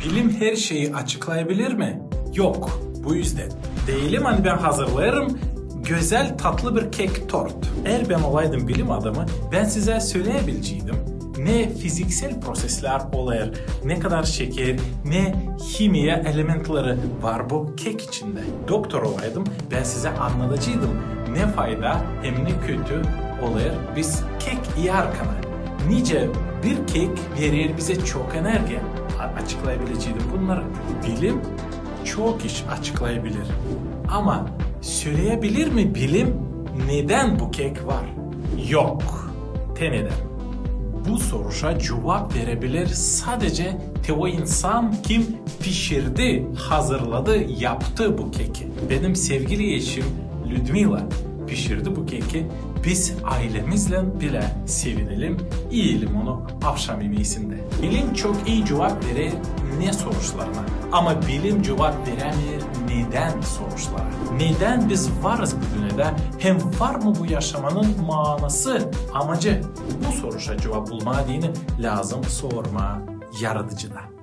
Bilim her şeyi açıklayabilir mi? Yok. Bu yüzden değilim hani ben hazırlarım güzel tatlı bir kek tort. Eğer ben olaydım bilim adamı ben size söyleyebileceğim ne fiziksel prosesler olur, ne kadar şeker, ne kimya elementleri var bu kek içinde. Doktor olaydım ben size anlatacaktım ne fayda hem ne kötü olur biz kek yerken. Nice bir kek verir bize çok enerji. Açıklayabileceğim bunları. Bilim çok iş açıklayabilir. Ama söyleyebilir mi bilim neden bu kek var? Yok. Neden? Bu soruşa cevap verebilir sadece o insan kim pişirdi, hazırladı, yaptı bu keki. Benim sevgili eşim Ludmila pişirdi bu keki. Biz ailemizle bile sevinelim, yiyelim onu akşam yemeğinde. Bilim çok iyi cevap verir ne sorularına. Ama bilim cevap veremiyor neden sorulara. Neden biz varız bu dünyada? Hem var mı bu yaşamanın manası, amacı? Bu soruşa cevap bulma dini lazım sorma yaratıcıda.